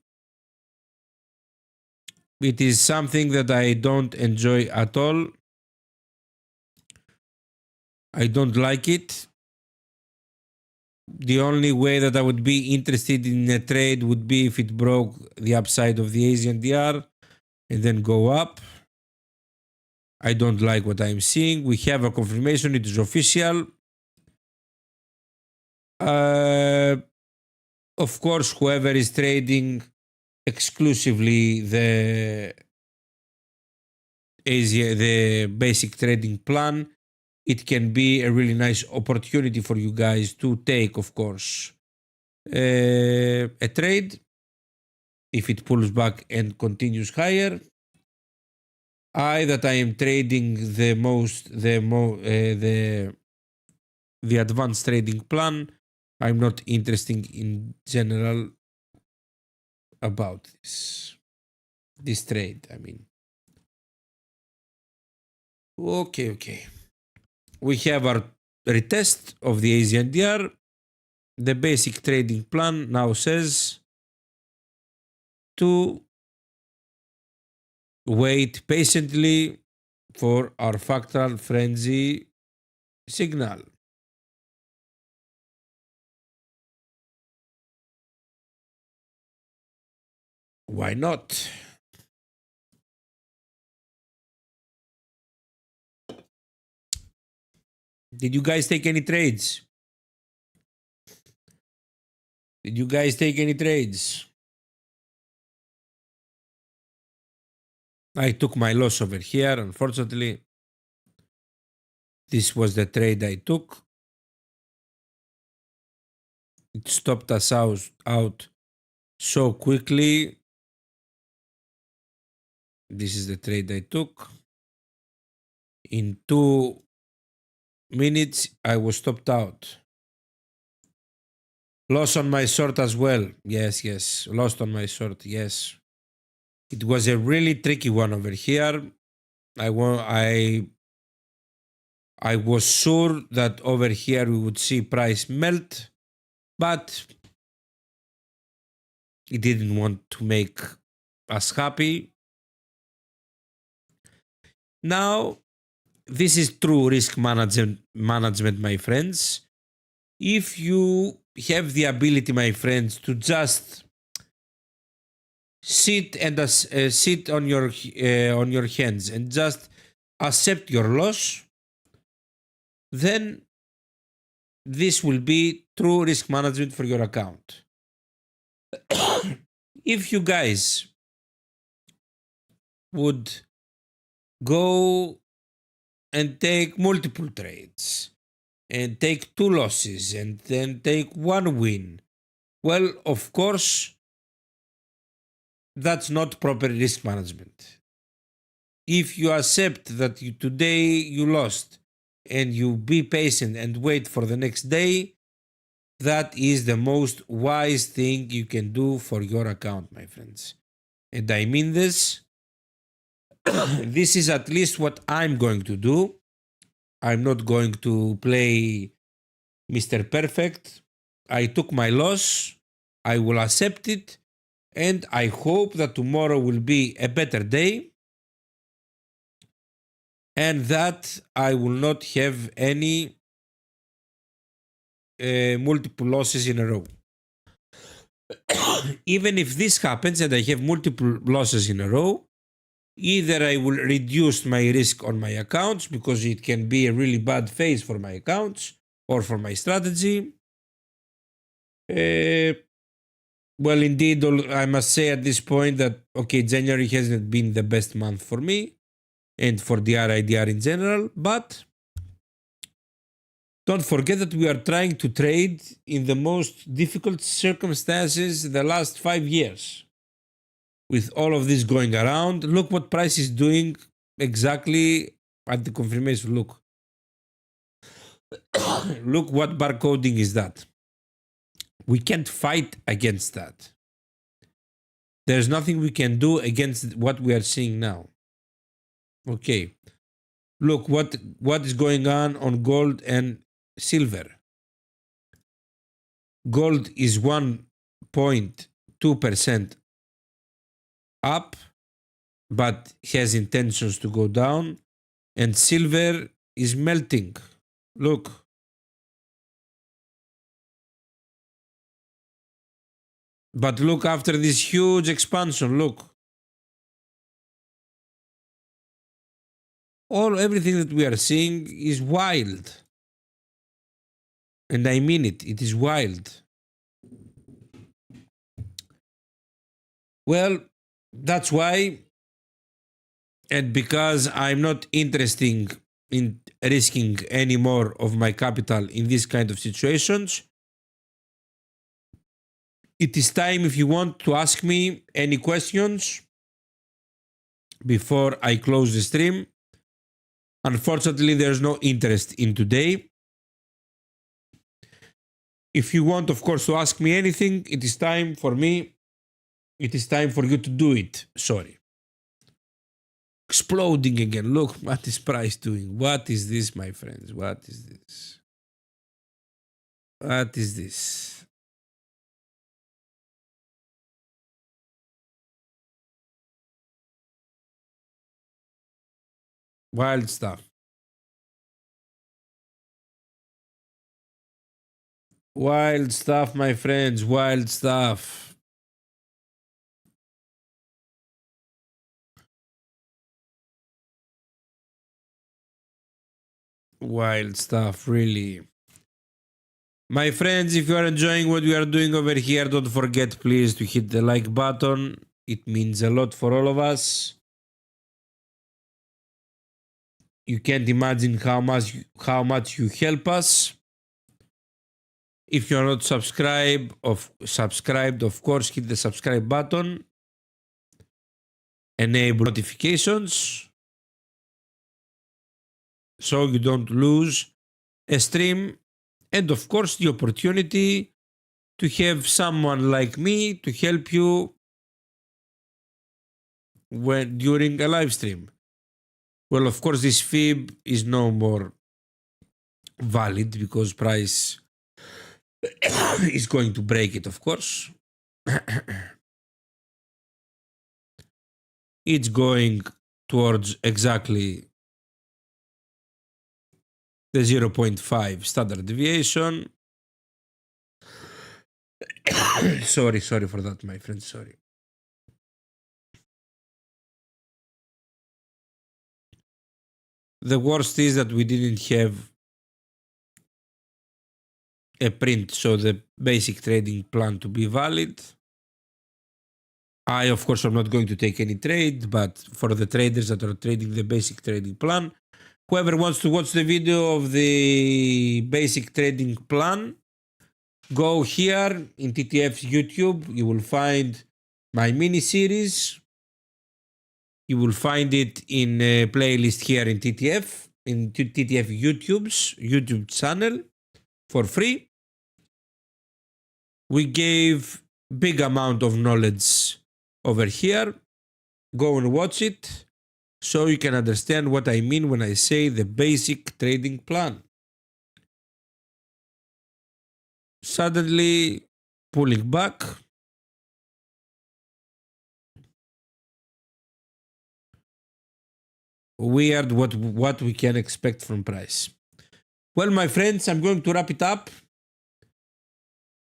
[SPEAKER 1] It is something that I don't enjoy at all. I don't like it. The only way that I would be interested in a trade would be if it broke the upside of the Asian DR and then go up. I don't like what I'm seeing. We have a confirmation. It is official. Of course, whoever is trading exclusively the Asia, the basic trading plan, it can be a really nice opportunity for you guys to take, of course, a trade if it pulls back and continues higher. That I am trading the advanced trading plan. I'm not interested in general about this trade. I mean, okay. We have our retest of the Asian DR. The basic trading plan now says to wait patiently for our fractal frenzy signal. Why not? Did you guys take any trades? Did you guys take any trades? I took my loss over here, unfortunately. This was the trade I took. It stopped us out so quickly. This is the trade I took. In 2 minutes, I was stopped out. Loss on my short as well. Yes. Lost on my short, yes. It was a really tricky one over here. I was sure that over here we would see price melt, but it didn't want to make us happy. Now, this is true risk management, my friends. If you have the ability, my friends, to just sit on your hands and just accept your loss, then this will be true risk management for your account. If you guys would go and take multiple trades and take 2 losses and then take 1 win, well, of course, that's not proper risk management. If you accept that today you lost and you be patient and wait for the next day, that is the most wise thing you can do for your account, my friends. And I mean this. This is at least what I'm going to do. I'm not going to play Mr. Perfect. I took my loss. I will accept it. And I hope that tomorrow will be a better day. And that I will not have any multiple losses in a row. Even if this happens and I have multiple losses in a row, either I will reduce my risk on my accounts because it can be a really bad phase for my accounts or for my strategy. Well, indeed, I must say at this point that, okay, January hasn't been the best month for me and for the RIDR in general, but don't forget that we are trying to trade in the most difficult circumstances the last 5 years. With all of this going around, look what price is doing exactly at the confirmation. Look. Look what barcoding is that. We can't fight against that. There's nothing we can do against what we are seeing now. Okay. Look what is going on gold and silver. Gold is one 0.2% up, but has intentions to go down, and silver is melting. Look. But look, after this huge expansion, look. Everything that we are seeing is wild. And I mean it, it is wild. Well, that's why, and because I'm not interested in risking any more of my capital in this kind of situations, it is time, if you want, to ask me any questions before I close the stream. Unfortunately, there's no interest in today. If you want, of course, to ask me anything, it is time for me. It is time for you to do it. Sorry. Exploding again. Look, what is price doing? What is this, my friends? What is this? What is this? Wild stuff. Wild stuff, my friends. Wild stuff. Wild stuff, really. My friends, if you are enjoying what we are doing over here, don't forget, please, to hit the like button. It means a lot for all of us. You can't imagine how much you help us. If you're not subscribed, of course, hit the subscribe button. Enable notifications so you don't lose a stream. And of course, the opportunity to have someone like me to help you during a live stream. Well, of course, this fib is no more valid because price is going to break it, of course. It's going towards exactly the 0.5 standard deviation. sorry for that, my friend, sorry. The worst is that we didn't have a print, so the basic trading plan to be valid. I, of course, am not going to take any trade, but for the traders that are trading the basic trading plan, whoever wants to watch the video of the basic trading plan, go here in TTF's YouTube. You will find my mini series. You will find it in a playlist here in TTF, in TTF YouTube's YouTube channel for free. We gave big amount of knowledge over here. Go and watch it so you can understand what I mean when I say the basic trading plan. Suddenly pulling back. Weird what we can expect from price. Well, my friends, I'm going to wrap it up.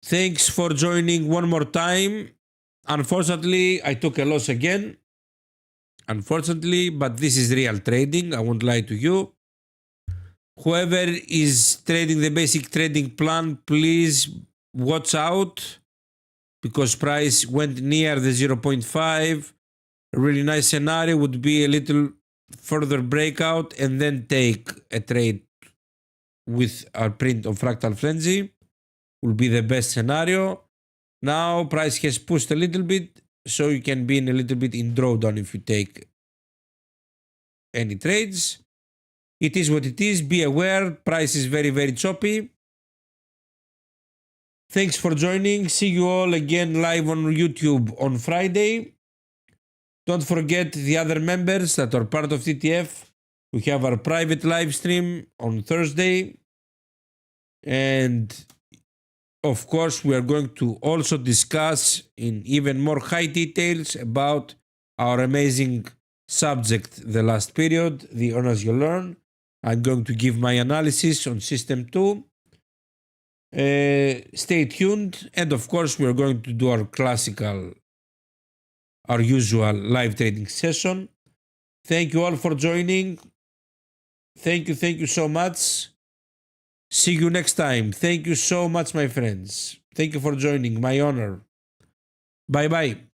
[SPEAKER 1] Thanks for joining one more time. Unfortunately, I took a loss again. Unfortunately, but this is real trading. I won't lie to you. Whoever is trading the basic trading plan, please watch out because price went near the 0.5. A really nice scenario would be a little further breakout and then take a trade with our print of fractal frenzy. Will be the best scenario. Now price has pushed a little bit, so you can be in a little bit in drawdown if you take any trades. It is what it is. Be aware, price is very, very choppy. Thanks for joining. See you all again live on YouTube on Friday. Don't forget the other members that are part of TTF. We have our private live stream on Thursday. And of course, we are going to also discuss in even more high details about our amazing subject the last period, the Earn As You Learn. I'm going to give my analysis on System 2. Stay tuned, and of course, we're going to do our usual live trading session. Thank you all for joining. Thank you so much. See you next time. Thank you so much, my friends. Thank you for joining. My honor. Bye bye.